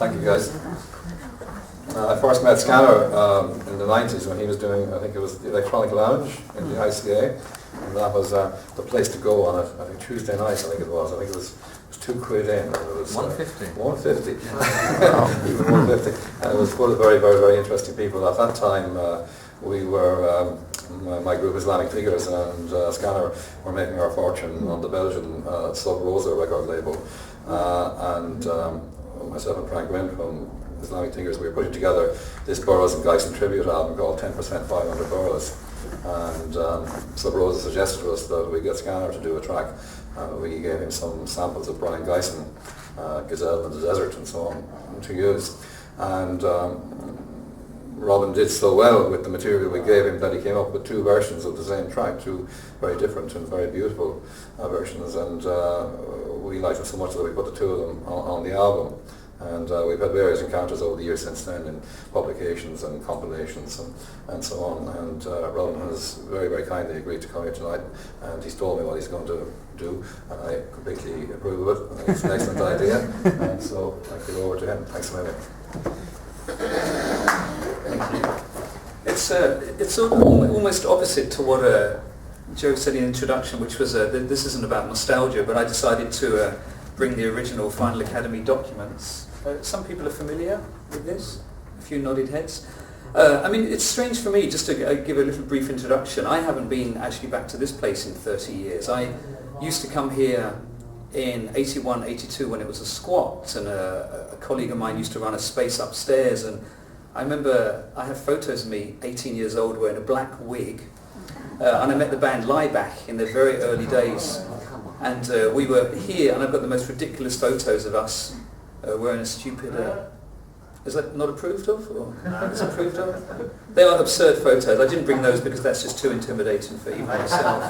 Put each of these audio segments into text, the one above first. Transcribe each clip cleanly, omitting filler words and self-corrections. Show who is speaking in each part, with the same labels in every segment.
Speaker 1: Thank you, guys. I first met Scanner in the 90s when he was doing, I think it was the Electronic Lounge in the ICA, and that was the place to go on it. I think Tuesday night, I think it was. I think it was £2 in. And it was
Speaker 2: 150.
Speaker 1: 150. Even 150. And it was full of very, very, very interesting people. At that time, we were, my group Islamic Figures and Scanner were making our fortune on the Belgian Sub Rosa record label. And myself and Frank Wynn from Islamic Figures, we were putting together this Burroughs and Geisen tribute album called 10% 500 Burroughs. And Sub Rosa suggested to us that we get Scanner to do a track. We gave him some samples of Brian Geisen, Gazelle and the Desert and so on to use. And Robin did so well with the material we gave him that he came up with two versions of the same track, two very different and very beautiful versions, and we liked them so much that we put the two of them on the album. And we've had various encounters over the years since then in publications and compilations and so on. And Robin has very, very kindly agreed to come here tonight, and he's told me what he's going to do, and I completely approve of it. I think it's an excellent idea, and so I give over to him. Thanks a million.
Speaker 3: It's almost opposite to what Joe said in the introduction, which was this isn't about nostalgia, but I decided to bring the original Final Academy documents. Some people are familiar with this, a few nodded heads. I mean, it's strange for me, just to give a little brief introduction. I haven't been actually back to this place in 30 years. I used to come here in 81, 82 when it was a squat, and a colleague of mine used to run a space upstairs, and I remember I have photos of me 18 years old wearing a black wig, and I met the band Lieback in their very early days, and we were here, and I've got the most ridiculous photos of us wearing a stupid... is that not approved of? Or is it approved of? They are absurd photos. I didn't bring those because that's just too intimidating for even myself.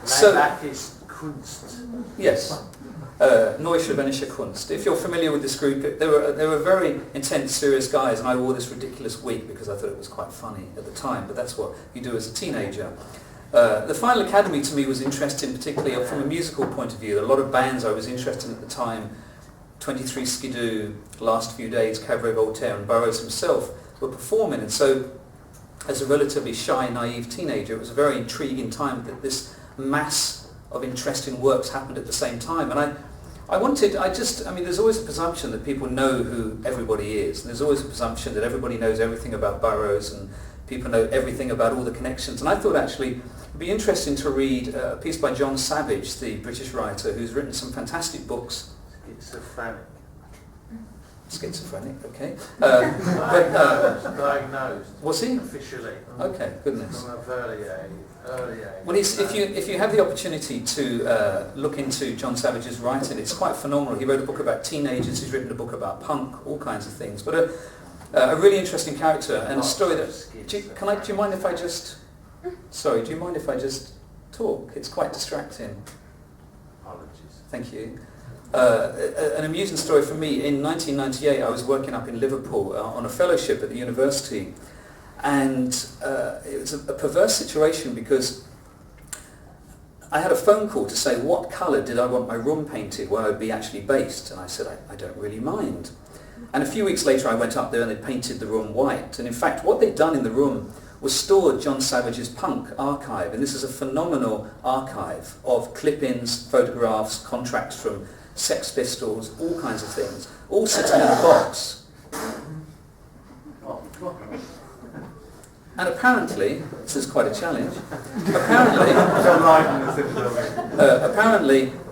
Speaker 4: Lieback is Kunst.
Speaker 3: Yes. Neue Slowenische Kunst. If you're familiar with this group, they were very intense, serious guys, and I wore this ridiculous wig because I thought it was quite funny at the time, but that's what you do as a teenager. The Final Academy to me was interesting, particularly from a musical point of view. A lot of bands I was interested in at the time, 23 Skidoo, Last Few Days, Cabaret Voltaire and Burroughs himself were performing, and so as a relatively shy, naive teenager, it was a very intriguing time that this mass of interesting works happened at the same time. And I mean, there's always a presumption that people know who everybody is, and there's always a presumption that everybody knows everything about Burroughs and people know everything about all the connections. And I thought actually it'd be interesting to read a piece by John Savage, the British writer, who's written some fantastic books. Schizophrenic, okay.
Speaker 4: Diagnosed.
Speaker 3: Was he?
Speaker 4: Officially.
Speaker 3: Okay, goodness.
Speaker 4: From a early age.
Speaker 3: Well, if you have the opportunity to look into John Savage's writing, it's quite phenomenal. He wrote a book about teenagers, he's written a book about punk, all kinds of things. But a really interesting character and a story that... Do you mind if I just... Sorry, do you mind if I just talk? It's quite distracting.
Speaker 4: Apologies.
Speaker 3: Thank you. An amusing story for me, in 1998 I was working up in Liverpool on a fellowship at the university, and it was a perverse situation because I had a phone call to say what colour did I want my room painted where I'd be actually based, and I said I don't really mind. And a few weeks later I went up there and they painted the room white, and in fact what they'd done in the room was stored John Savage's punk archive, and this is a phenomenal archive of clip-ins, photographs, contracts from Sex Pistols, all kinds of things, all sitting in a box. And apparently, this is quite a challenge, apparently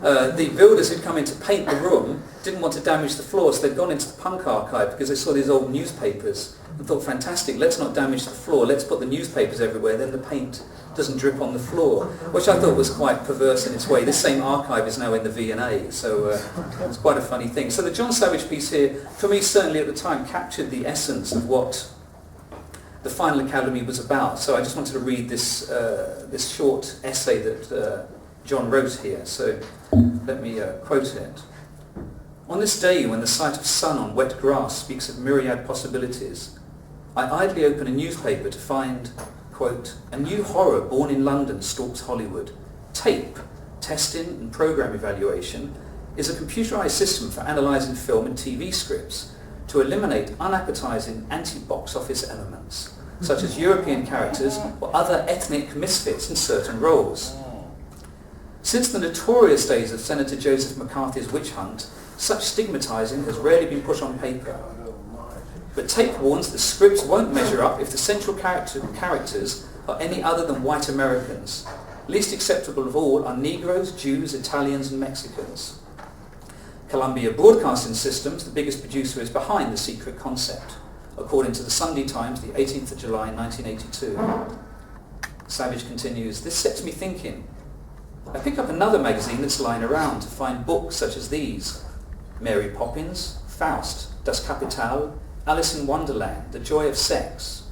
Speaker 3: the builders who'd come in to paint the room didn't want to damage the floor, so they'd gone into the punk archive because they saw these old newspapers and thought, fantastic, let's not damage the floor, let's put the newspapers everywhere, then the paint doesn't drip on the floor, which I thought was quite perverse in its way. This same archive is now in the V&A, so it's quite a funny thing. So the John Savage piece here, for me certainly at the time, captured the essence of what the Final Academy was about. So I just wanted to read this short essay that John wrote here, so let me quote it. On this day when the sight of sun on wet grass speaks of myriad possibilities, I idly open a newspaper to find, quote, a new horror born in London stalks Hollywood. Tape, testing and program evaluation, is a computerized system for analysing film and TV scripts to eliminate unappetizing anti-box office elements, such as European characters or other ethnic misfits in certain roles. Since the notorious days of Senator Joseph McCarthy's witch hunt, such stigmatising has rarely been put on paper. But Tate warns that scripts won't measure up if the central characters are any other than white Americans. Least acceptable of all are Negroes, Jews, Italians and Mexicans. Columbia Broadcasting Systems, the biggest producer, is behind the secret concept, according to the Sunday Times, the 18th of July 1982. Savage continues, "This sets me thinking. I pick up another magazine that's lying around to find books such as these: Mary Poppins, Faust, Das Kapital, Alice in Wonderland, The Joy of Sex.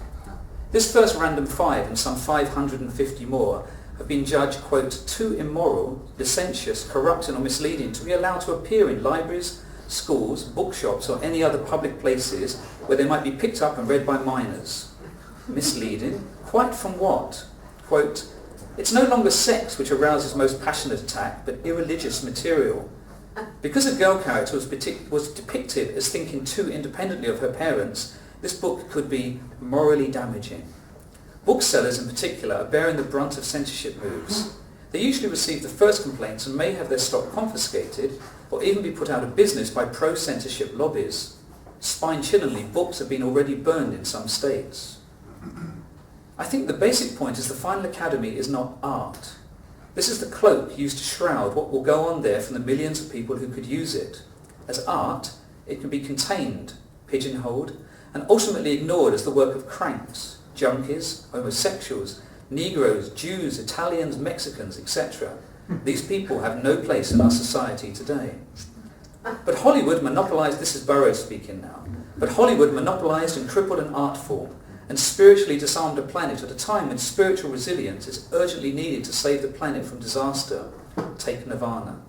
Speaker 3: This first random 5 and some 550 more have been judged, quote, too immoral, licentious, corrupting or misleading to be allowed to appear in libraries, schools, bookshops or any other public places where they might be picked up and read by minors. Misleading? Quite from what? Quote, it's no longer sex which arouses most passionate attack, but irreligious material. Because a girl character was depicted as thinking too independently of her parents, this book could be morally damaging. Booksellers in particular are bearing the brunt of censorship moves. They usually receive the first complaints and may have their stock confiscated or even be put out of business by pro-censorship lobbies. Spine-chillingly, books have been already burned in some states. I think the basic point is the Final Academy is not art. This is the cloak used to shroud what will go on there from the millions of people who could use it. As art, it can be contained, pigeonholed, and ultimately ignored as the work of cranks, junkies, homosexuals, Negroes, Jews, Italians, Mexicans, etc. These people have no place in our society today. But Hollywood monopolised, this is Burroughs speaking now, but Hollywood monopolised and crippled an art form and spiritually disarmed a planet at a time when spiritual resilience is urgently needed to save the planet from disaster. Take Nirvana.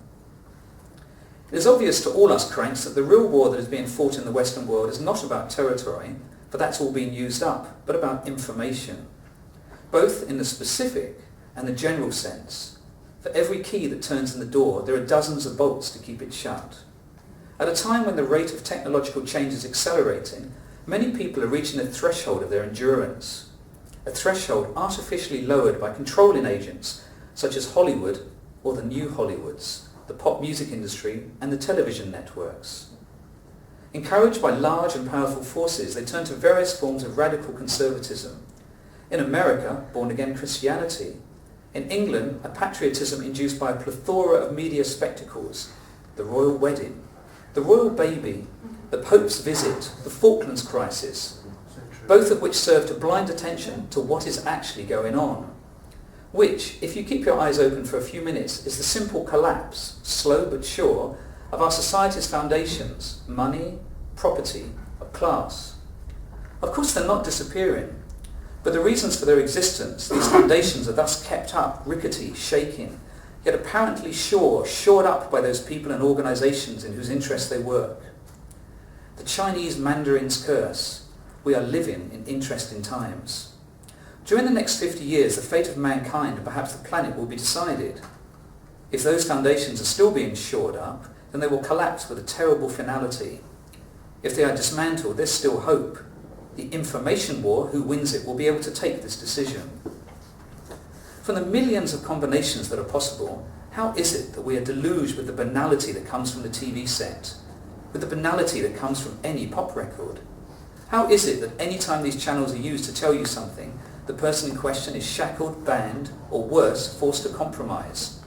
Speaker 3: It is obvious to all us cranks that the real war that is being fought in the Western world is not about territory, for that's all being used up, but about information. Both in the specific and the general sense. For every key that turns in the door, there are dozens of bolts to keep it shut. At a time when the rate of technological change is accelerating, many people are reaching the threshold of their endurance. A threshold artificially lowered by controlling agents such as Hollywood or the new Hollywoods, the pop music industry and the television networks. Encouraged by large and powerful forces, they turn to various forms of radical conservatism. In America, born-again Christianity. In England, a patriotism induced by a plethora of media spectacles, the royal wedding, the royal baby, the Pope's visit, the Falklands crisis, both of which serve to blind attention to what is actually going on, which, if you keep your eyes open for a few minutes, is the simple collapse, slow but sure, of our society's foundations, money, property, of class. Of course they're not disappearing, but the reasons for their existence, these foundations are thus kept up, rickety, shaking, yet apparently shored up by those people and organisations in whose interests they work. The Chinese Mandarin's curse. We are living in interesting times. During the next 50 years, the fate of mankind and perhaps the planet will be decided. If those foundations are still being shored up, then they will collapse with a terrible finality. If they are dismantled, there's still hope. The information war, who wins it, will be able to take this decision. From the millions of combinations that are possible, how is it that we are deluged with the banality that comes from the TV set, with the banality that comes from any pop record? How is it that any time these channels are used to tell you something, the person in question is shackled, banned, or worse, forced to compromise?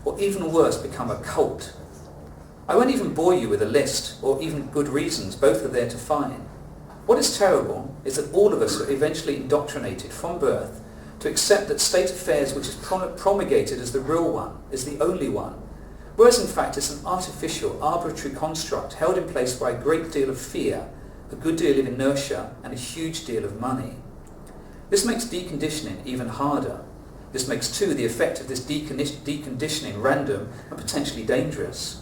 Speaker 3: Or even worse, become a cult? I won't even bore you with a list, or even good reasons, both are there to find. What is terrible is that all of us are eventually indoctrinated from birth to accept that state affairs which is promulgated as the real one, is the only one, whereas in fact it's an artificial, arbitrary construct held in place by a great deal of fear, a good deal of inertia, and a huge deal of money. This makes deconditioning even harder. This makes too the effect of this deconditioning random and potentially dangerous.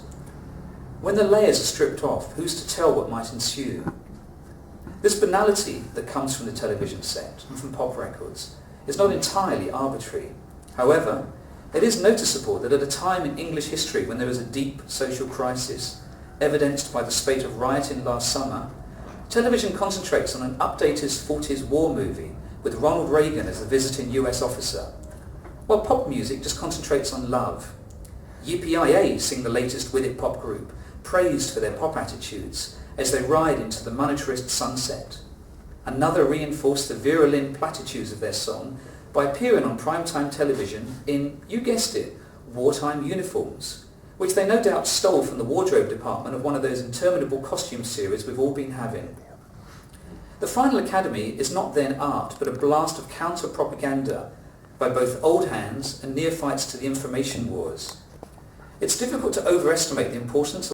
Speaker 3: When the layers are stripped off, who's to tell what might ensue? This banality that comes from the television set and from pop records is not entirely arbitrary. However, It is noticeable that at a time in English history when there is a deep social crisis, evidenced by the spate of rioting last summer, television concentrates on an updated 40s war movie with Ronald Reagan as the visiting US officer, while pop music just concentrates on love. Yippee-yi-yay sing the latest with it pop group, praised for their pop attitudes as they ride into the monetarist sunset. Another reinforced the virulent platitudes of their song by appearing on primetime television in, you guessed it, wartime uniforms, which they no doubt stole from the wardrobe department of one of those interminable costume series we've all been having. The Final Academy is not then art, but a blast of counter-propaganda by both old hands and neophytes to the information wars. It's difficult to overestimate the importance of